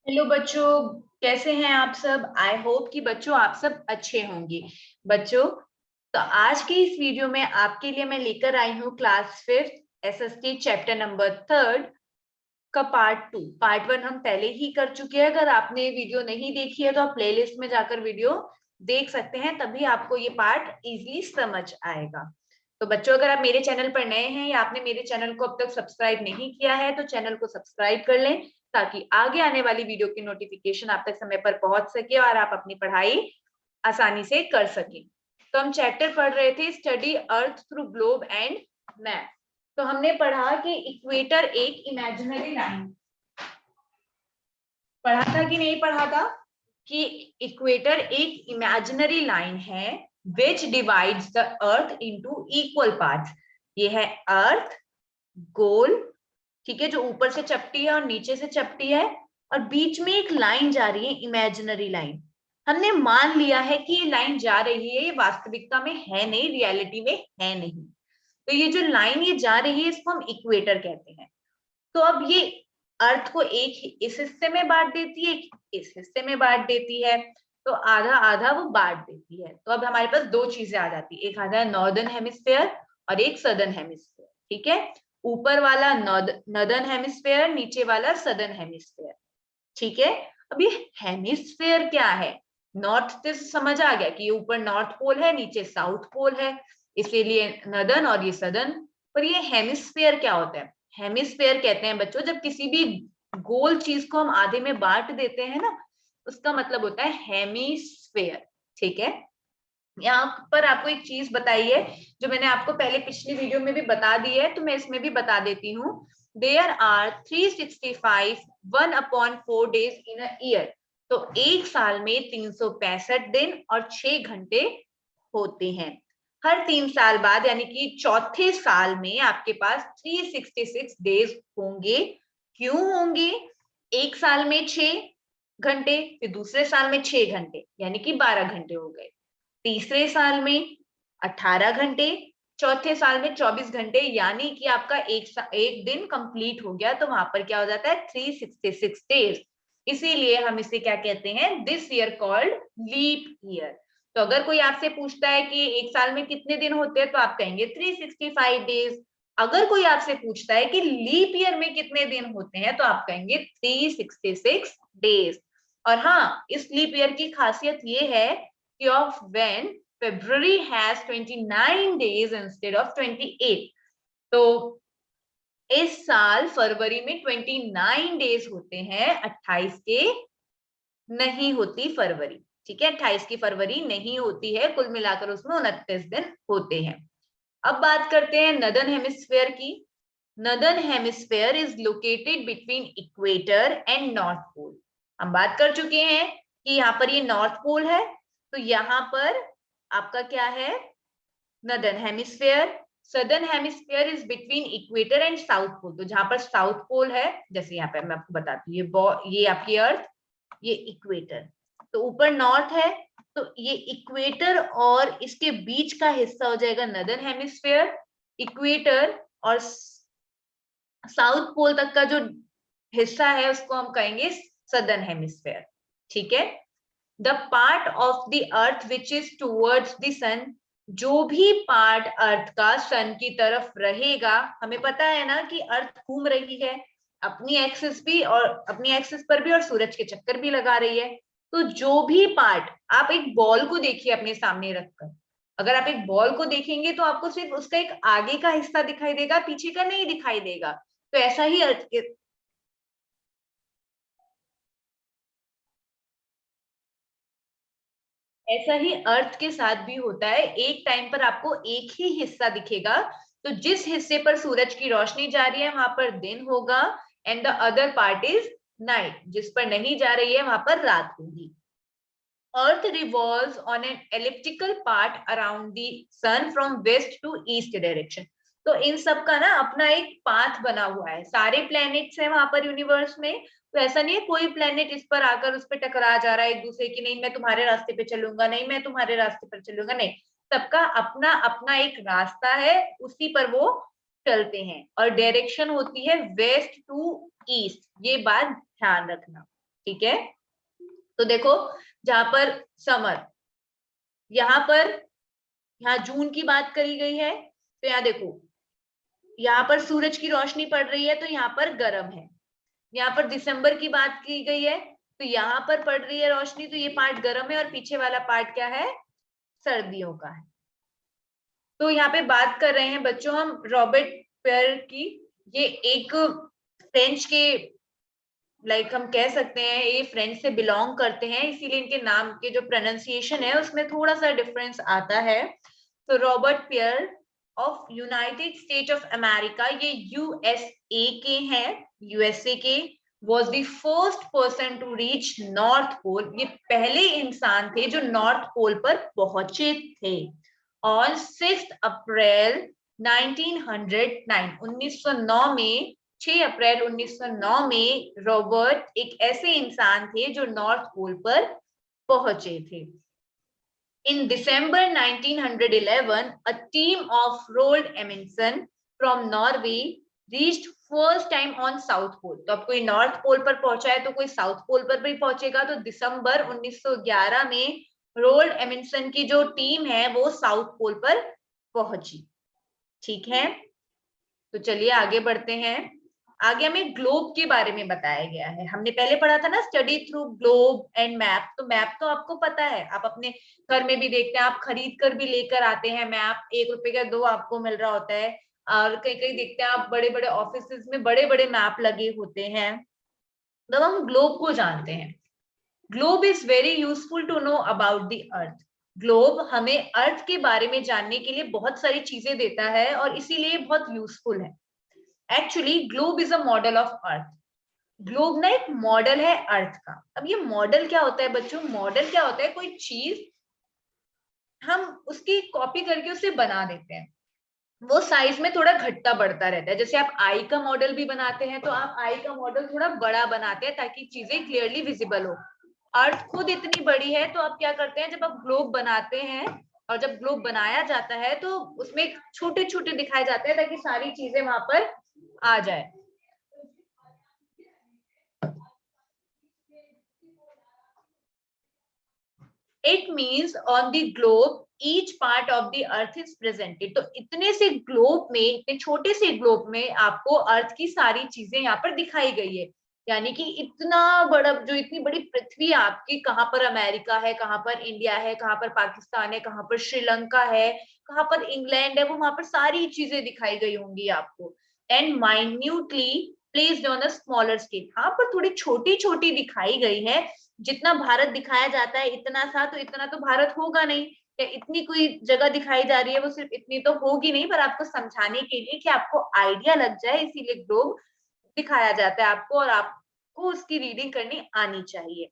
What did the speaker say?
Hello बच्चों, कैसे हैं आप सब। आई होप कि बच्चों आप सब अच्छे होंगे। बच्चों, तो आज के इस वीडियो में आपके लिए मैं लेकर आई हूँ class 5th SST chapter number 3 का पार्ट 2। पार्ट 1 हम पहले ही कर चुके हैं। अगर आपने वीडियो नहीं देखी है तो आप प्लेलिस्ट में जाकर वीडियो देख सकते हैं, तभी आपको ये पार्ट इजीली समझ आएगा। तो बच्चों, अगर आप मेरे चैनल पर नए हैं या आपने मेरे चैनल को अब तक सब्सक्राइब नहीं किया है तो चैनल को सब्सक्राइब कर लें, ताकि आगे आने वाली वीडियो की नोटिफिकेशन आप तक समय पर पहुंच सके और आप अपनी पढ़ाई आसानी से कर सकें। तो हम चैप्टर पढ़ रहे थे study earth through globe and map. तो हमने पढ़ा कि इक्वेटर एक इमेजिनरी लाइन, पढ़ा था कि नहीं पढ़ा था कि इक्वेटर एक इमेजिनरी लाइन है विच divides the earth into equal parts. ये है अर्थ, गोल, ठीक है, जो ऊपर से चपटी है और नीचे से चपटी है, और बीच में एक लाइन जा रही है, इमेजिनरी लाइन। हमने मान लिया है कि ये लाइन जा रही है, ये वास्तविकता में है नहीं, रियलिटी में है नहीं। तो ये जो लाइन ये जा रही है इसको हम इक्वेटर कहते हैं। तो अब ये अर्थ को एक इस हिस्से में बांट देती है, एक इस हिस्से में बांट देती है, तो आधा आधा वो बांट देती है। तो अब हमारे पास दो चीजें आ जाती है, एक आता है नॉर्दर्न हेमिस्फेयर और एक सदर्न हेमिस्फेयर। ठीक है, ऊपर वाला नॉर्दर्न हेमिस्फेयर, नीचे वाला सदर्न हेमिस्फेयर। ठीक है, अब ये हेमिस्फेयर क्या है? नॉर्थ से समझ आ गया कि ये ऊपर नॉर्थ पोल है, नीचे साउथ पोल है, इसीलिए नॉर्दर्न और ये सदर्न। पर ये हेमिस्फेयर क्या होता है? हेमिस्फेयर कहते हैं बच्चों, जब किसी भी गोल चीज को हम आधे में बांट देते हैं ना, उसका मतलब होता है हेमिस्फेयर। ठीक है, यहाँ पर आपको एक चीज बताई है जो मैंने आपको पहले पिछली वीडियो में भी बता दी है, तो मैं इसमें भी बता देती हूँ। There are 365 1/4 days in a year. तो एक साल में 365 दिन और 6 घंटे होते हैं। हर 3 साल बाद यानी कि चौथे साल में आपके पास 366 डेज होंगे। क्यों होंगे? एक साल में 6 घंटे, फिर दूसरे साल में 6 घंटे, यानी कि 12 घंटे हो गए। तीसरे साल में 18 घंटे, चौथे साल में 24 घंटे, यानी कि आपका एक दिन कंप्लीट हो गया। तो वहां पर क्या हो जाता है? 366 डेज। इसीलिए हम इसे क्या कहते हैं? This year called leap year. तो अगर कोई आपसे पूछता है कि एक साल में कितने दिन होते हैं, तो आप कहेंगे 365 डेज। अगर कोई आपसे पूछता है कि लीप ईयर में कितने दिन होते हैं, तो आप कहेंगे 366 डेज। और हाँ, इस लीप ईयर की खासियत ये है of when February has 29 days instead of 28। तो इस साल फरवरी में 29 डेज होते हैं, 28 के नहीं होती फरवरी। ठीक है, 28 की फरवरी नहीं होती है, कुल मिलाकर उसमें 29 दिन होते हैं। अब बात करते हैं नदर्न हेमिस्फेयर की। Northern hemisphere is located between equator and north pole. हम बात कर चुके हैं कि यहाँ पर ये नॉर्थ पोल है, तो यहाँ पर आपका क्या है? Northern hemisphere. Southern hemisphere is between equator and south pole. तो जहां पर साउथ पोल है, जैसे यहाँ पे मैं आपको बताती हूँ, ये आपकी अर्थ, ये इक्वेटर, तो ऊपर नॉर्थ है, तो ये इक्वेटर और इसके बीच का हिस्सा हो जाएगा नदर्न हेमिस्फेयर। इक्वेटर और साउथ पोल तक का जो हिस्सा है उसको हम कहेंगे सदर्न हेमिस्फेयर। ठीक है, the part of the earth which is towards the sun, जो भी पार्ट अर्थ का सन की तरफ रहेगा, हमें पता है ना कि अर्थ घूम रही है अपनी एक्सिस भी और अपनी एक्सिस पर भी, और सूरज के चक्कर भी लगा रही है। तो जो भी पार्ट, आप एक बॉल को देखिए अपने सामने रखकर, अगर आप एक बॉल को देखेंगे तो आपको सिर्फ उसका एक आगे का हिस्सा दिखाई देगा, पीछे का नहीं दिखाई देगा। तो ऐसा ही अर्थ के ऐसा ही अर्थ के साथ भी होता है। एक टाइम पर आपको एक ही हिस्सा दिखेगा, तो जिस हिस्से पर सूरज की रोशनी जा रही है वहां पर दिन होगा, and the other part is night. जिस पर नहीं जा रही है वहां पर रात होगी। Earth revolves on an elliptical part around the sun from west to east direction. तो इन सब का ना अपना एक पाथ बना हुआ है, सारे प्लैनेट्स हैं वहां पर यूनिवर्स में। तो ऐसा नहीं है कोई प्लेनेट इस पर आकर उस पर टकरा जा रहा है एक दूसरे की, नहीं मैं तुम्हारे रास्ते पे चलूंगा, नहीं मैं तुम्हारे रास्ते पर चलूंगा, नहीं। सबका अपना अपना एक रास्ता है, उसी पर वो चलते हैं, और डायरेक्शन होती है वेस्ट टू ईस्ट। ये बात ध्यान रखना। ठीक है, तो देखो जहां पर समर, यहाँ पर, यहाँ जून की बात करी गई है, तो यहाँ देखो यहाँ पर सूरज की रोशनी पड़ रही है तो यहाँ पर गर्म है। यहाँ पर दिसंबर की बात की गई है तो यहाँ पर पड़ रही है रोशनी, तो ये पार्ट गर्म है और पीछे वाला पार्ट क्या है, सर्दियों का है। तो यहाँ पे बात कर रहे हैं बच्चों हम रॉबर्ट पेयर की। ये एक फ्रेंच के, लाइक हम कह सकते हैं ये फ्रेंच से बिलोंग करते हैं, इसीलिए इनके नाम के जो प्रोनाउंसिएशन है उसमें थोड़ा सा डिफरेंस आता है। तो Robert Peary of United State of America, ये यूएसए के हैं, यूएसए के, was the first person to reach north pole. ये पहले इंसान थे जो नॉर्थ पोल पर पहुंचे थे। ऑन 6 अप्रैल 1909, 1909 में, 6 अप्रैल 1909 में रॉबर्ट एक ऐसे इंसान थे जो नॉर्थ पोल पर पहुंचे थे। In December 1911, a team of Roald Amundsen from Norway reached first time on South Pole। तो अब कोई नॉर्थ पोल पर पहुंचा है तो कोई साउथ पोल पर भी पहुंचेगा। तो दिसंबर 1911 में रोल्ड एमिंसन की जो टीम है वो साउथ पोल पर पहुंची। ठीक है, तो चलिए आगे बढ़ते हैं। आगे हमें ग्लोब के बारे में बताया गया है। हमने पहले पढ़ा था ना study through globe and map. तो मैप तो आपको पता है, आप अपने घर में भी देखते हैं, आप खरीद कर भी लेकर आते हैं मैप, 1 रुपए का 2 आपको मिल रहा होता है। और कहीं कहीं देखते हैं आप बड़े बड़े ऑफिस में बड़े बड़े मैप लगे होते हैं। तब हम ग्लोब को जानते हैं। Globe is very useful to know about the earth. Globe हमें अर्थ के बारे में जानने के लिए बहुत सारी चीजें देता है और इसीलिए बहुत यूजफुल है। Actually globe is a model of earth. Globe ना एक मॉडल है अर्थ का। अब ये मॉडल क्या होता है बच्चों, मॉडल क्या होता है, कोई चीज हम उसकी कॉपी करके उसे बना देते हैं, वो साइज में थोड़ा घटता बढ़ता रहता है। जैसे आप आई का मॉडल भी बनाते हैं तो आप आई का मॉडल थोड़ा बड़ा बनाते हैं ताकि चीजें क्लियरली विजिबल हो। अर्थ खुद इतनी बड़ी है तो आप क्या करते हैं, जब आप ग्लोब बनाते हैं और जब ग्लोब बनाया जाता है तो उसमें छोटे छोटे दिखाए जाते हैं ताकि सारी चीजें वहां पर आ जाए। It means on the globe each part of the earth is presented. तो इतने से ग्लोब में, इतने छोटे से ग्लोब में आपको अर्थ की सारी चीजें यहाँ पर दिखाई गई है। यानी कि इतना बड़ा, जो इतनी बड़ी पृथ्वी आपकी, कहाँ पर अमेरिका है, कहाँ पर इंडिया है, कहाँ पर पाकिस्तान है, कहाँ पर श्रीलंका है, कहाँ पर इंग्लैंड है, वो वहां पर सारी चीजें दिखाई गई होंगी आपको। And minutely placed on a smaller scale, यहाँ पर थोड़ी छोटी छोटी दिखाई गई है। जितना भारत दिखाया जाता है इतना सा, तो इतना तो भारत होगा नहीं, या इतनी कोई जगह दिखाई जा रही है वो सिर्फ इतनी तो होगी नहीं, पर आपको समझाने के लिए कि आपको आइडिया लग जाए इसीलिए ग्लोब दिखाया जाता है आपको, और आपको उसकी रीडिंग करनी आनी चाहिए।